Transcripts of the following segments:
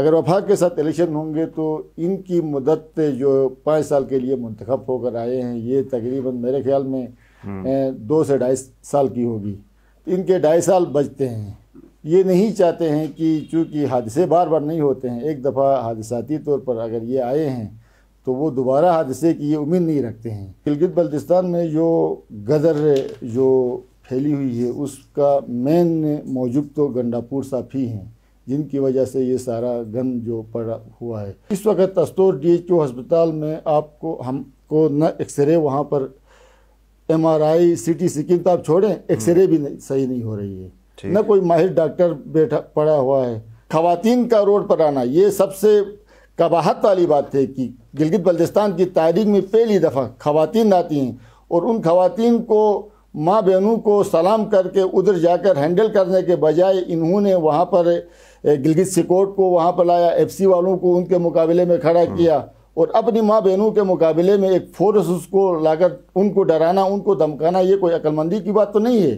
اگر وفاق کے ساتھ الیکشن ہوں گے تو ان کی مدت جو 5 سال کے لیے منتخب ہو کر آئے ہیں یہ تقریباً میرے خیال میں 2 سے 2.5 سال کی ہوگی. ان کے 2.5 سال بچتے ہیں. یہ نہیں چاہتے ہیں کہ چونکہ حادثے بار بار نہیں ہوتے ہیں، ایک دفعہ حادثاتی طور پر اگر یہ آئے ہیں تو وہ دوبارہ حادثے کی یہ امید نہیں رکھتے ہیں. گلگت بلتستان میں جو غدر جو پھیلی ہوئی ہے اس کا مین موجب تو گنڈاپور صاحب ہی ہیں جن کی وجہ سے یہ سارا گند جو پڑا ہوا ہے. اس وقت استور DHO ہسپتال میں آپ کو ہم کو نہ ایکس رے وہاں پر MRI CT سکین تو آپ چھوڑیں ایکس رے بھی صحیح نہیں ہو رہی ہے، نہ کوئی ماہر ڈاکٹر بیٹھا پڑا ہوا ہے. خواتین کا روڈ پر آنا یہ سب سے قباحت والی بات ہے کہ گلگت بلتستان کی تاریخ میں پہلی دفعہ خواتین آتی ہیں اور ان خواتین کو ماں بہنوں کو سلام کر کے ادھر جا کر ہینڈل کرنے کے بجائے انہوں نے وہاں پر گلگت سیکورٹ کو وہاں پر لایا، FC والوں کو ان کے مقابلے میں کھڑا کیا اور اپنی ماں بہنوں کے مقابلے میں ایک فورس اس کو لا کر ان کو ڈرانا، ان کو دھمکانا، یہ کوئی عقل مندی کی بات تو نہیں ہے.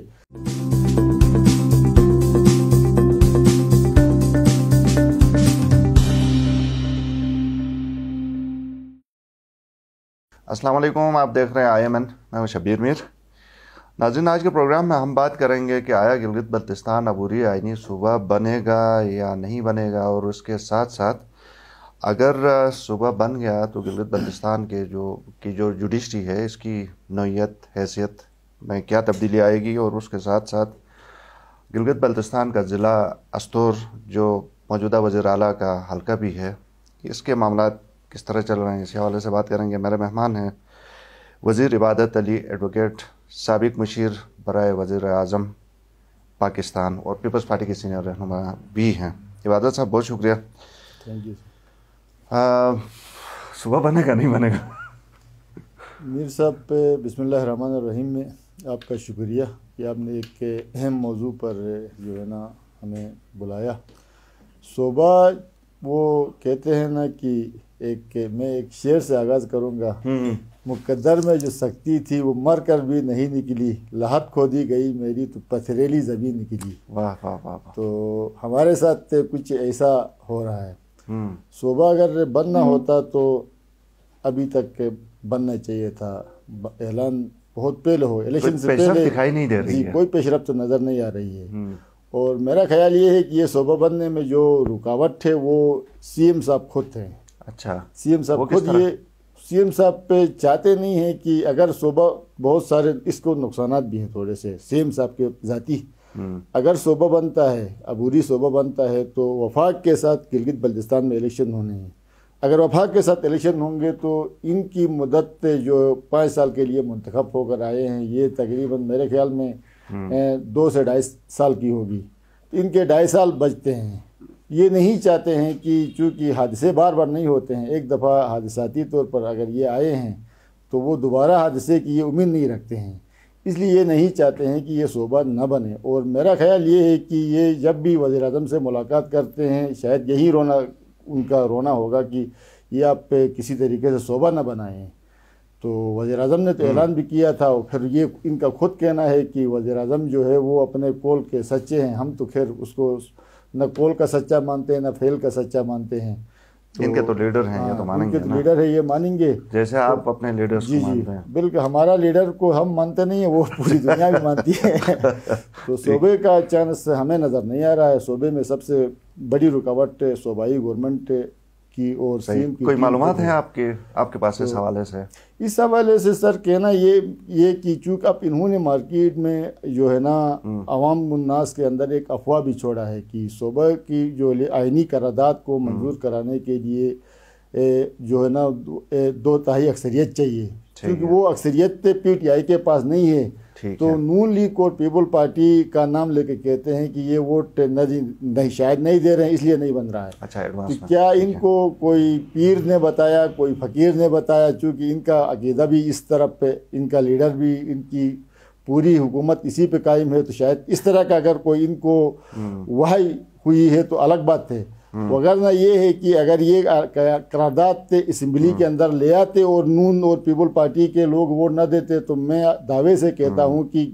السلام علیکم، آپ دیکھ رہے ہیں IMN، میں ہوں شبیر میر. ناظرین، آج کے پروگرام میں ہم بات کریں گے کہ آیا گلگت بلتستان عبوری آئینی صوبہ بنے گا یا نہیں بنے گا، اور اس کے ساتھ ساتھ اگر صوبہ بن گیا تو گلگت بلتستان کے جو جوڈیشری ہے اس کی نوعیت حیثیت میں کیا تبدیلی آئے گی، اور اس کے ساتھ ساتھ گلگت بلتستان کا ضلع استور جو موجودہ وزیر اعلیٰ کا حلقہ بھی ہے، اس کے معاملات کس طرح چل رہے ہیں، اسی حوالے سے بات کریں گے. میرے مہمان ہیں وزیر عبادت علی ایڈوکیٹ، سابق مشیر برائے وزیر اعظم پاکستان اور پیپلز پارٹی کے سینئر رہنما بھی ہیں. عبادت صاحب، بہت شکریہ. Thank you. صبح بنے گا نہیں بنے گا؟ میر صاحب پہ بسم اللہ الرحمن الرحیم میں آپ کا شکریہ کہ آپ نے ایک اہم موضوع پر جو ہے نا ہمیں بلایا. صوبہ وہ کہتے ہیں نا کہ میں ایک شعر سے آغاز کروں گا. مقدر میں جو سختی تھی وہ مر کر بھی نہیں نکلی، لحد کھودی گئی میری تو پتھریلی زمین نکلی. واہ واہ واہ. تو ہمارے ساتھ کچھ ایسا ہو رہا ہے. صوبہ اگر بننا ہوتا تو ابھی تک بننا چاہیے تھا. اعلان بہت پہلے ہو، الیکشن سے پہلے دکھائی نہیں دے رہی ہے، کوئی پیش رفت نظر نہیں آ رہی ہے. اور میرا خیال یہ ہے کہ یہ صوبہ بننے میں جو رکاوٹ ہے وہ CM صاحب خود ہیں. اچھا، CM صاحب خود یہ CM صاحب پہ چاہتے نہیں ہیں کہ اگر صوبہ بہت سارے اس کو نقصانات بھی ہیں تھوڑے سے CM صاحب کے ذاتی. اگر صوبہ بنتا ہے، عبوری صوبہ بنتا ہے تو وفاق کے ساتھ گلگت بلتستان میں الیکشن ہونے ہیں. اگر وفاق کے ساتھ الیکشن ہوں گے تو ان کی مدت جو 5 سال کے لیے منتخب ہو کر آئے ہیں یہ تقریباً میرے خیال میں 2 سے 2.5 سال کی ہوگی. ان کے 2.5 سال بچتے ہیں. یہ نہیں چاہتے ہیں کہ چونکہ حادثے بار بار نہیں ہوتے ہیں، ایک دفعہ حادثاتی طور پر اگر یہ آئے ہیں تو وہ دوبارہ حادثے کی یہ امید نہیں رکھتے ہیں، اس لیے یہ نہیں چاہتے ہیں کہ یہ صوبہ نہ بنے. اور میرا خیال یہ ہے کہ یہ جب بھی وزیر اعظم سے ملاقات کرتے ہیں شاید یہی ان کا رونا ہوگا کہ یہ آپ پہ کسی طریقے سے صوبہ نہ بنائیں. تو وزیر اعظم نے تو اعلان بھی کیا تھا، اور پھر یہ ان کا خود کہنا ہے کہ وزیر اعظم جو ہے وہ اپنے قول کے سچے ہیں. ہم تو خیر اس کو نہ قول کا سچا مانتے ہیں نہ فعل کا سچا مانتے ہیں. ان کے تو لیڈر ہیں، یہ تو مانیں گے. لیڈر ہے، یہ مانیں گے جیسے آپ اپنے لیڈرز کو مانتے ہیں. بالکل، ہمارا لیڈر کو ہم مانتے نہیں ہیں، وہ پوری دنیا بھی مانتی ہے. تو صوبے کا چانس ہمیں نظر نہیں آ رہا ہے. صوبے میں سب سے بڑی رکاوٹ صوبائی گورنمنٹ کی اور CM کی. کوئی معلومات ہیں آپ کے پاس اس حوالے سے؟ اس حوالے سے سر کہنا یہ کہ چونکہ اب انہوں نے مارکیٹ میں جو ہے نا عوام الناس کے اندر ایک افواہ بھی چھوڑا ہے کہ صوبہ کی جو آئینی قرارداد کو منظور کرانے کے لیے جو ہے نا 2/3 اکثریت چاہیے، کیونکہ وہ اکثریت PTI کے پاس نہیں ہے. تو نون لیگ اور پیپل پارٹی کا نام لے کے کہتے ہیں کہ یہ ووٹ نہیں شاید نہیں دے رہے ہیں اس لیے نہیں بن رہا ہے. اچھا، کیا ان کو کوئی پیر نے بتایا، کوئی فقیر نے بتایا؟ چونکہ ان کا عقیدہ بھی اس طرف پہ، ان کا لیڈر بھی، ان کی پوری حکومت اسی پہ قائم ہے. تو شاید اس طرح کا اگر کوئی ان کو وحی ہوئی ہے تو الگ بات ہے. وغیرہ یہ ہے کہ اگر یہ قرارداد اسمبلی کے اندر لے آتے اور نون اور پیپل پارٹی کے لوگ ووٹ نہ دیتے تو میں دعوے سے کہتا ہوں کہ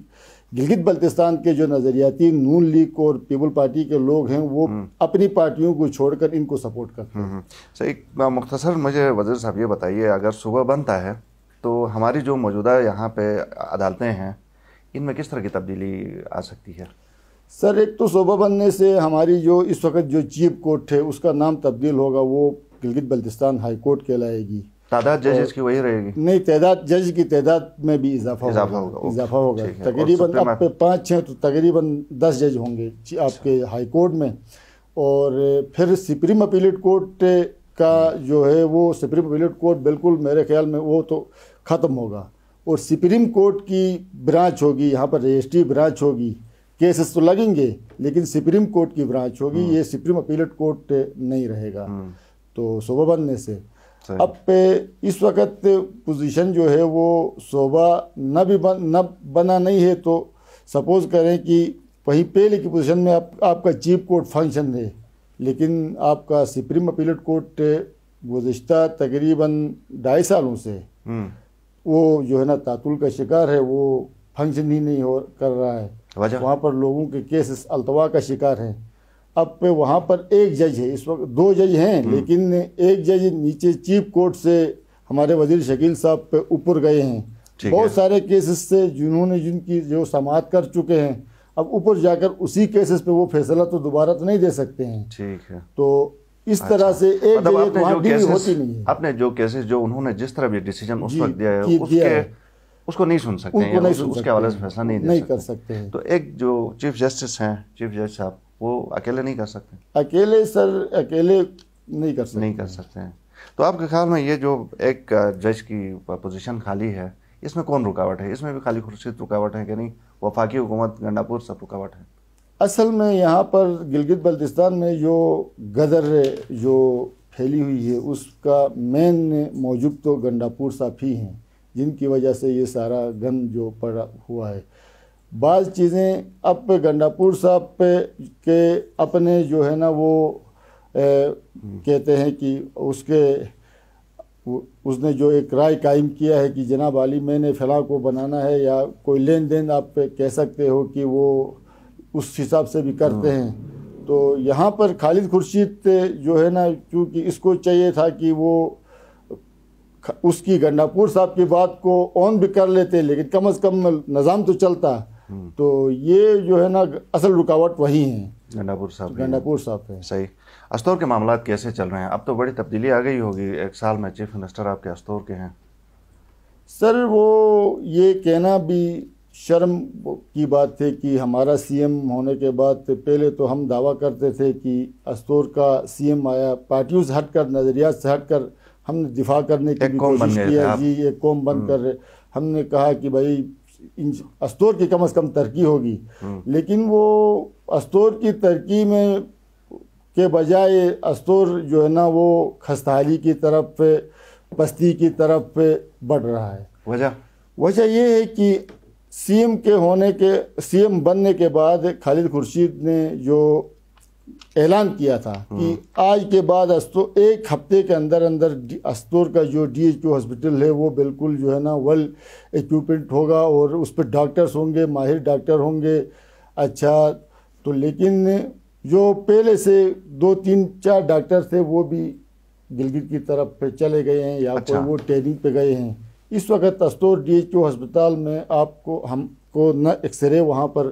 گلگت بلتستان کے جو نظریاتی نون لیگ اور پیپل پارٹی کے لوگ ہیں وہ اپنی پارٹیوں کو چھوڑ کر ان کو سپورٹ کرتے ہیں. صحیح. مختصر مجھے وزیر صاحب یہ بتائیے، اگر صوبہ بنتا ہے تو ہماری جو موجودہ یہاں پہ عدالتیں ہیں ان میں کس طرح کی تبدیلی آ سکتی ہے؟ سر ایک تو صوبہ بننے سے ہماری جو اس وقت جو چیف کورٹ ہے اس کا نام تبدیل ہوگا، وہ گلگت بلتستان ہائی کورٹ کہلائے گی. تعداد ججز کی وہی رہے گی؟ نہیں، تعداد جج کی تعداد میں بھی اضافہ ہوگا. تقریباً اب پہ 5 ہیں تو تقریباً 10 جج ہوں گے آپ کے ہائی کورٹ میں. اور پھر سپریم اپیلیٹ کورٹ کا جو ہے وہ سپریم اپیلیٹ کورٹ بالکل میرے خیال میں وہ تو ختم ہوگا، اور سپریم کورٹ کی برانچ ہوگی، یہاں پر رجسٹری برانچ ہوگی. کیسز تو لگیں گے لیکن سپریم کورٹ کی برانچ ہوگی، یہ سپریم اپیلیٹ کورٹ نہیں رہے گا. تو صوبہ بننے سے اب پہ اس وقت پوزیشن جو ہے وہ صوبہ نہ بنا نہیں ہے، تو سپوز کریں کہ وہیں پہلے کی پوزیشن میں آپ کا چیف کورٹ فنکشن ہے، لیکن آپ کا سپریم اپیلیٹ کورٹ گزشتہ تقریباً 2.5 سالوں سے وہ جو ہے نا تعطل کا شکار ہے، وہ فنکشن ہی نہیں کر رہا ہے. وہاں پر لوگوں کے کیسز التوا کا شکار ہیں. اب پہ وہاں پر ایک جج ہے، اس وقت 2 جج ہیں لیکن ایک جج نیچے چیف کورٹ سے ہمارے وزیر شکیل صاحب پہ اوپر گئے ہیں. بہت سارے کیسز سے جن کی جو سماعت کر چکے ہیں، اب اوپر جا کر اسی کیسز پہ وہ فیصلہ تو دوبارہ تو نہیں دے سکتے ہیں. ٹھیک ہے. تو اس طرح سے ایک جج وہاں ڈیل ہوتی نہیں ہے. اپنے جو کیسز جو انہوں نے جس طرح بھی ڈیسیجن اس وقت دیا ہے اس کو نہیں سن سکتے ہیں، اس کے حوالے سے فیصلہ نہیں کر سکتے ہیں. تو ایک جو چیف جسٹس ہیں، چیف جج صاحب، وہ اکیلے نہیں کر سکتے؟ اکیلے نہیں کر سکتے ہیں. تو آپ کے خیال میں یہ جو ایک جج کی پوزیشن خالی ہے، اس میں کون رکاوٹ ہے؟ اس میں بھی خالی خورشید رکاوٹ ہے کہ نہیں؟ وفاقی حکومت گنڈاپور سب رکاوٹ ہے؟ اصل میں یہاں پر گلگت بلتستان میں جو غدر جو پھیلی ہوئی ہے اس کا مین موجب تو گنڈاپور صاحب ہی ہیں، جن کی وجہ سے یہ سارا گند جو پڑا ہوا ہے. بعض چیزیں اب پہ گنڈاپور صاحب پہ کے اپنے جو ہے نا وہ کہتے ہیں کہ اس نے جو ایک رائے قائم کیا ہے کہ جناب عالی میں نے فلاں کو بنانا ہے، یا کوئی لین دین آپ پہ کہہ سکتے ہو کہ وہ اس حساب سے بھی کرتے ہیں. تو یہاں پر خالد خورشید جو ہے نا کیونکہ اس کو چاہیے تھا کہ وہ اس کی گنڈاپور صاحب کی بات کو آن بھی کر لیتے، لیکن کم از کم نظام تو چلتا. تو یہ جو ہے نا اصل رکاوٹ وہی ہیں، گنڈاپور صاحب ہے. صحیح. استور کے معاملات کیسے چل رہے ہیں؟ اب تو بڑی تبدیلی آ گئی ہوگی، 1 سال میں چیف منسٹر آپ کے استور کے ہیں. سر وہ یہ کہنا بھی شرم کی بات ہے کہ ہمارا سی ایم ہونے کے بعد پہلے تو ہم دعویٰ کرتے تھے کہ استور کا سی ایم آیا، پارٹیوں سے ہٹ کر، نظریات سے ہٹ کر ہم نے دفاع کرنے کی بھی کوشش کیا. جی ایک قوم بن کر ہم نے کہا کہ بھائی استور کی کم از کم ترقی ہوگی، لیکن وہ استور کی ترقی میں کے بجائے استور جو ہے نا وہ خستحالی کی طرف، پستی کی طرف بڑھ رہا ہے. وجہ یہ ہے کہ سی ایم بننے کے بعد خالد خورشید نے جو اعلان کیا تھا کہ آج کے بعد ایک ہفتے کے اندر استور کا جو DHQ ہاسپٹل ہے وہ بالکل جو ہے نا ویل ایکوپمنٹ ہوگا اور اس پہ ڈاکٹرز ہوں گے، ماہر ڈاکٹر ہوں گے. اچھا تو لیکن جو پہلے سے 2-3-4 ڈاکٹر تھے وہ بھی گلگت کی طرف پہ چلے گئے ہیں یا کوئی وہ ٹریننگ پہ گئے ہیں. اس وقت استور DHQ ہسپتال میں ہم کو نہ ایکس رے وہاں پر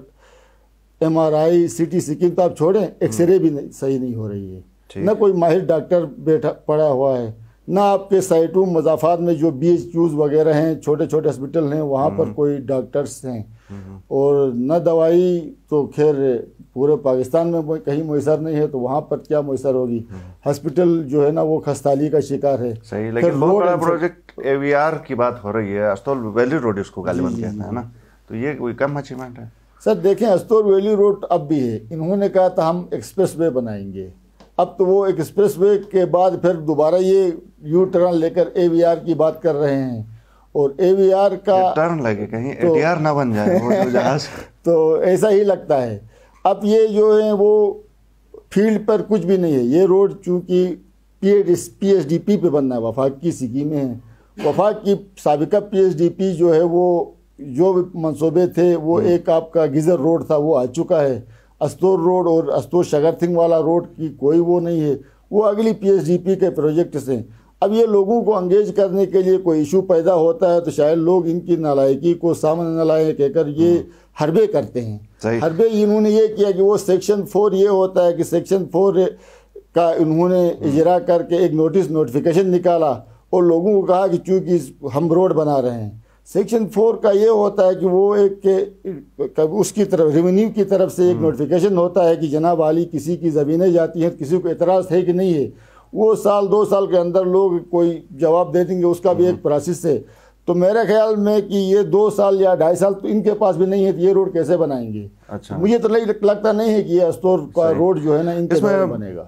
MRI CT سکین تو آپ چھوڑیں، ایکس رے بھی صحیح نہیں ہو رہی ہے، نہ کوئی ماہر ڈاکٹر بیٹھا پڑا ہوا ہے، نہ آپ کے سائٹوں مضافات میں جو BHQs وغیرہ ہیں، چھوٹے چھوٹے ہسپتال ہیں وہاں پر کوئی ڈاکٹرز ہیں، اور نہ دوائی تو خیر پورے پاکستان میں کہیں میسر نہیں ہے، تو وہاں پر کیا میسر ہوگی؟ ہسپتال جو ہے نا وہ خستحالی کا شکار ہے. صحیح. لیکن بہت بڑا پروجیکٹ AVR کی بات ہو رہی ہے، استور ویلی روڈ اس کو غالباً کہتے ہیں نا، تو یہ کوئی کم اچیومنٹ ہے؟ سر دیکھیں استور ویلی روڈ اب بھی ہے، انہوں نے کہا تھا ہم ایکسپریس وے بنائیں گے، اب تو وہ ایکسپریس وے کے بعد پھر دوبارہ یہ یو ٹرن لے کر AVR کی بات کر رہے ہیں، اور AVR کا ٹرن لگے کہیں ATR نہ بن جائے وہ جہاز. تو ایسا ہی لگتا ہے. اب یہ جو ہے وہ فیلڈ پر کچھ بھی نہیں ہے. یہ روڈ چونکہ PHDP پہ بننا ہے، وفاق کی اسکیمیں ہیں. وفاق کی سابقہ PHDP جو ہے وہ جو منصوبے تھے وہ ایک آپ کا گیزر روڈ تھا وہ آ چکا ہے، استور روڈ اور استور شگر تھنگ والا روڈ کی کوئی وہ نہیں ہے، وہ اگلی PSDP کے پروجیکٹس ہیں۔ اب یہ لوگوں کو انگیج کرنے کے لیے کوئی ایشو پیدا ہوتا ہے تو شاید لوگ ان کی نالائکی کو سامنے نہ لائیں کہہ کر یہ حربے کرتے ہیں۔ حربے انہوں نے یہ کیا کہ وہ سیکشن 4 یہ ہوتا ہے کہ سیکشن 4 کا انہوں نے اجرا کر کے ایک نوٹیفیکیشن نکالا اور لوگوں کو کہا کہ چونکہ ہم روڈ بنا رہے ہیں۔ سیکشن 4 کا یہ ہوتا ہے کہ وہ ایک اس کی طرف ریونیو کی طرف سے ایک نوٹیفیکیشن ہوتا ہے کہ جناب عالی کسی کی زمینیں جاتی ہیں، کسی کو اعتراض ہے کہ نہیں ہے، وہ سال 2 سال کے اندر لوگ کوئی جواب دے دیں گے، اس کا بھی ایک پروسیس ہے۔ تو میرے خیال میں کہ یہ 2 سال یا 2.5 سال تو ان کے پاس بھی نہیں ہے، تو یہ روڈ کیسے بنائیں گے؟ مجھے تو لگتا نہیں ہے کہ یہ استور کا روڈ جو ہے نا ان کے میں بنے گا۔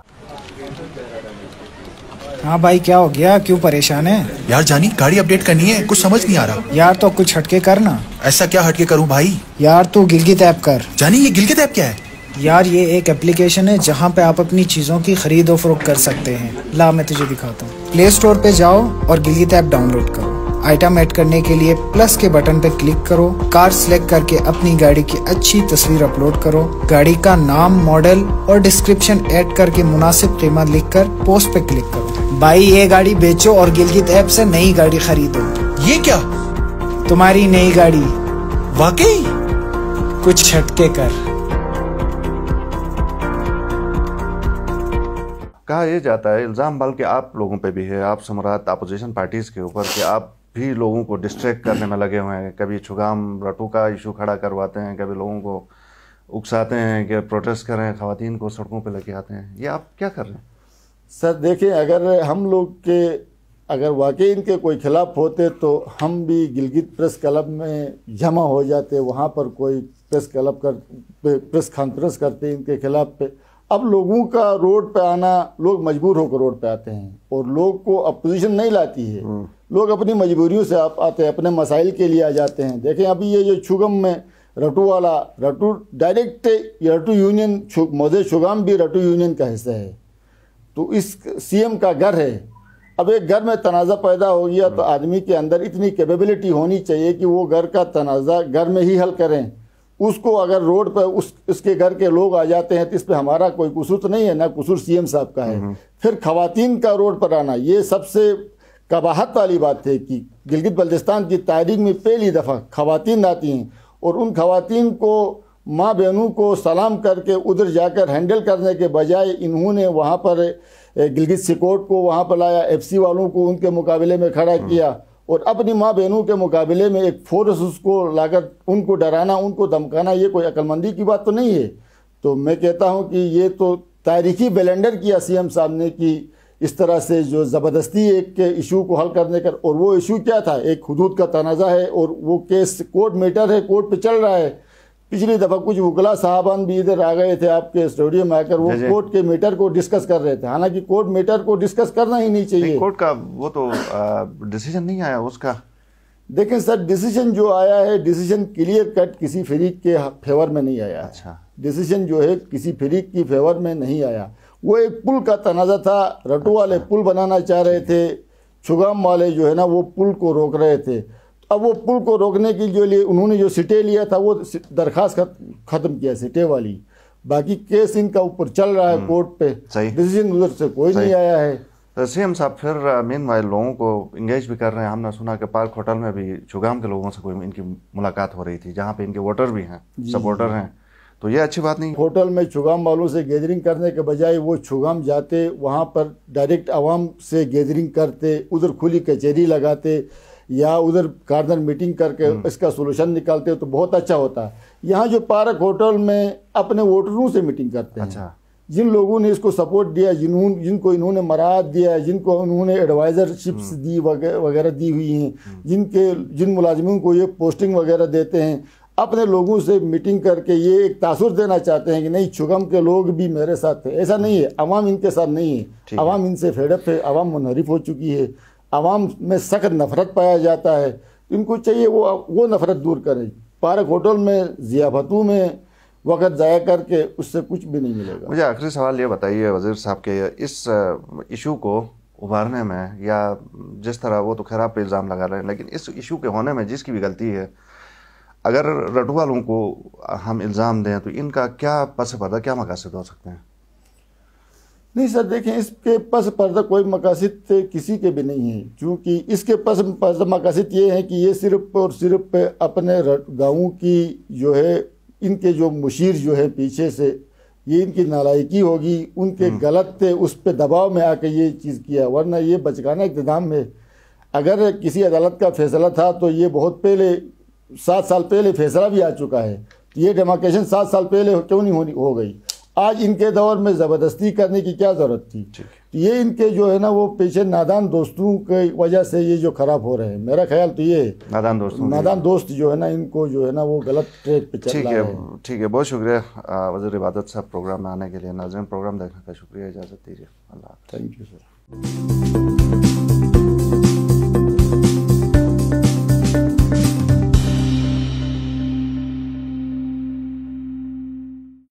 ہاں بھائی کیا ہو گیا، کیوں پریشان ہے؟ یار جانی گاڑی اپڈیٹ کرنی ہے، کچھ سمجھ نہیں آ رہا یار۔ تو کچھ ہٹکے کرنا۔ ایسا کیا ہٹکے کروں بھائی؟ یار تو گلگت ایپ کر۔ جانی یہ گلگت ایپ کیا ہے؟ یار یہ ایک اپلیکیشن ہے جہاں پہ آپ اپنی چیزوں کی خرید و فروخت کر سکتے ہیں۔ لا میں تجھے دکھاتا ہوں۔ پلے اسٹور پہ جاؤ اور گلگت ایپ ڈاؤن لوڈ کرو۔ آئٹم ایڈ کرنے کے لیے پلس کے بٹن پہ کلک کرو، کار سلیکٹ کر کے اپنی گاڑی کی اچھی تصویر اپلوڈ کرو، گاڑی کا نام، ماڈل اور ڈسکرپشن ایڈ کر کے مناسب قیمت لکھ کر پوسٹ پہ کلک کرو۔ بھائی یہ گاڑی بیچو اور گلگت ایپ سے نئی گاڑی خریدو۔ یہ کیا؟ تمہاری نئی گاڑی۔ واقعی؟ کچھ ہٹکے کر۔ کہا یہ جاتا ہے الزام بلکہ آپ لوگوں پہ بھی ہے، آپ سے مراد اپوزیشن پارٹیز کے اوپر، کہ آپ بھی لوگوں کو ڈسٹریکٹ کرنے میں لگے ہوئے ہیں۔ کبھی چھگام رٹو کا ایشو کھڑا کرواتے ہیں، کبھی لوگوں کو اکساتے ہیں کہ پروٹیسٹ کریں، خواتین کو سڑکوں پہ لے کے آتے ہیں۔ یہ آپ کیا کر رہے ہیں؟ سر دیکھیں، اگر واقعی ان کے کوئی خلاف ہوتے تو ہم بھی گلگت پریس کلب میں جمع ہو جاتے، وہاں پر کوئی پریس کانفرنس کرتے ان کے خلاف پہ۔ اب لوگوں کا روڈ پہ آنا، لوگ مجبور ہو کر روڈ پہ آتے ہیں اور لوگ کو اپوزیشن نہیں لاتی ہے، لوگ اپنی مجبوریوں سے آتے ہیں، اپنے مسائل کے لیے آ جاتے ہیں۔ دیکھیں ابھی یہ جو چھگم میں رٹو ڈائریکٹ رٹو یونین، موزے چھگام بھی رٹو یونین کا حصہ ہے، تو اس CM کا گھر ہے۔ اب ایک گھر میں تنازع پیدا ہو گیا تو آدمی کے اندر اتنی کیپیبلٹی ہونی چاہیے کہ وہ گھر کا تنازع گھر میں ہی حل کریں۔ اس کو اگر روڈ پہ اس کے گھر کے لوگ آ جاتے ہیں تو اس پہ ہمارا کوئی قصور تو نہیں ہے، نہ قصور CM صاحب کا ہے۔ پھر خواتین کا روڈ پر آنا، یہ سب سے قباحت والی بات ہے کہ گلگت بلتستان کی تاریخ میں پہلی دفعہ خواتین آتی ہیں اور ان خواتین کو، ماں بہنوں کو سلام کر کے ادھر جا کر ہینڈل کرنے کے بجائے انہوں نے وہاں پر گلگت سیکورٹ کو وہاں پر لایا، FC والوں کو ان کے مقابلے میں کھڑا کیا اور اپنی ماں بہنوں کے مقابلے میں ایک فورس اس کو لا کر ان کو ڈرانا، ان کو دمکانا، یہ کوئی عقل مندی کی بات تو نہیں ہے۔ تو میں کہتا ہوں کہ یہ تو تاریخی بلنڈر کیا CM صاحب نے کہ اس طرح سے جو زبردستی ایک ایشو کو حل کرنے کا، اور وہ ایشو کیا تھا؟ ایک حدود کا تنازع ہے اور وہ کیس کورٹ میٹر ہے، کورٹ پہ چل رہا ہے۔ پچھلی دفعہ کچھ وکلا صاحبان بھی ادھر آ گئے تھے آپ کے اسٹوڈیو میں آ کر، وہ کورٹ کے میٹر کو ڈسکس کر رہے تھے، حالانکہ کورٹ میٹر کو ڈسکس کرنا ہی نہیں چاہیے۔ کورٹ کا وہ تو ڈیسیجن نہیں آیا اس کا۔ دیکھیں سر، ڈیسیجن جو آیا ہے، ڈیسیجن کلیئر کٹ کسی فریق کے فیور میں نہیں آیا۔ اچھا، ڈیسیجن جو ہے کسی فریق کی فیور میں نہیں آیا۔ وہ ایک پل کا تنازع تھا، رٹو والے پل بنانا چاہ رہے تھے، چھگام والے جو ہے نا وہ پل کو روک رہے تھے۔ اب وہ پل کو روکنے کے لیے انہوں نے جو سٹے لیا تھا وہ درخواست ختم کیا، سٹے والی، باقی کیس ان کا اوپر چل رہا ہے کورٹ پہ، ڈیسیجن ادھر سے کوئی نہیں آیا ہے۔ CM صاحب پھر مین وائل لوگوں کو انگیج بھی کر رہے ہیں۔ ہم نے سنا کہ پارک ہوٹل میں بھی چھگام کے لوگوں سے کوئی ان کی ملاقات ہو رہی تھی، جہاں پہ ان کے ووٹر بھی ہیں، سپورٹر ہیں، تو یہ اچھی بات نہیں؟ ہوٹل میں چھگام والوں سے گیدرنگ کرنے کے بجائے وہ چھگام جاتے، وہاں پر ڈائریکٹ عوام سے گیدرنگ کرتے، ادھر کھلی کچہری لگاتے یا ادھر کارنر میٹنگ کر کے اس کا سولوشن نکالتے تو بہت اچھا ہوتا۔ یہاں جو پارک ہوٹل میں اپنے ووٹروں سے میٹنگ کرتے ہیں، جن لوگوں نے اس کو سپورٹ دیا، جن کو انہوں نے مراعات دیا، جن کو انہوں نے ایڈوائزرشپس دی وغیرہ دی ہوئی ہیں، جن ملازموں کو یہ پوسٹنگ وغیرہ دیتے ہیں، اپنے لوگوں سے میٹنگ کر کے یہ ایک تاثر دینا چاہتے ہیں کہ نہیں، چھگم کے لوگ بھی میرے ساتھ تھے۔ ایسا نہیں ہے، عوام ان کے ساتھ نہیں ہے، عوام ان سے فیڈ اپ ہے، عوام منحرف ہو چکی ہے، عوام میں سخت نفرت پایا جاتا ہے۔ ان کو چاہیے وہ نفرت دور کریں۔ پارک ہوٹل میں ضیافتوں میں وقت ضائع کر کے اس سے کچھ بھی نہیں ملے گا۔ مجھے آخری سوال یہ بتائیے وزیر صاحب کہ اس ایشو کو ابھارنے میں، یا جس طرح وہ تو خیر آپ پہ الزام لگا رہے ہیں، لیکن اس ایشو کے ہونے میں جس کی بھی غلطی ہے، اگر رٹو والوں کو ہم الزام دیں تو ان کا کیا پس پردہ کیا مقاصد ہو سکتے ہیں؟ نہیں سر دیکھیں، اس کے پس پردہ کوئی مقاصد کسی کے بھی نہیں ہیں، چونکہ اس کے پس پردہ مقاصد یہ ہے کہ یہ صرف اور صرف اپنے گاؤں کی جو ہے ان کے جو مشیر جو ہے پیچھے سے یہ ان کی نالائکی ہوگی، ان کے غلط اس پہ دباؤ میں آ کے یہ چیز کیا، ورنہ یہ بچگانہ اقتدام میں اگر کسی عدالت کا فیصلہ تھا تو یہ بہت پہلے 7 سال پہلے فیصلہ بھی آ چکا ہے، یہ ڈیمارکیشن 7 سال پہلے کیوں نہیں ہو گئی؟ آج ان کے دور میں زبردستی کرنے کی کیا ضرورت تھی؟ یہ ان کے جو ہے نا وہ پیچھے نادان دوستوں کی وجہ سے یہ جو خراب ہو رہے ہیں، میرا خیال تو یہ نادان دوست جو ہے نا ان کو جو ہے نا وہ غلط ٹریک پہ چل رہا ہے۔ ٹھیک ہے، بہت شکریہ وزیر عبادت صاحب پروگرام میں آنے کے لیے۔ ناظرین، پروگرام دیکھنے کا شکریہ، اجازت دیجیے، اللہ حافظ۔ Thank you sir.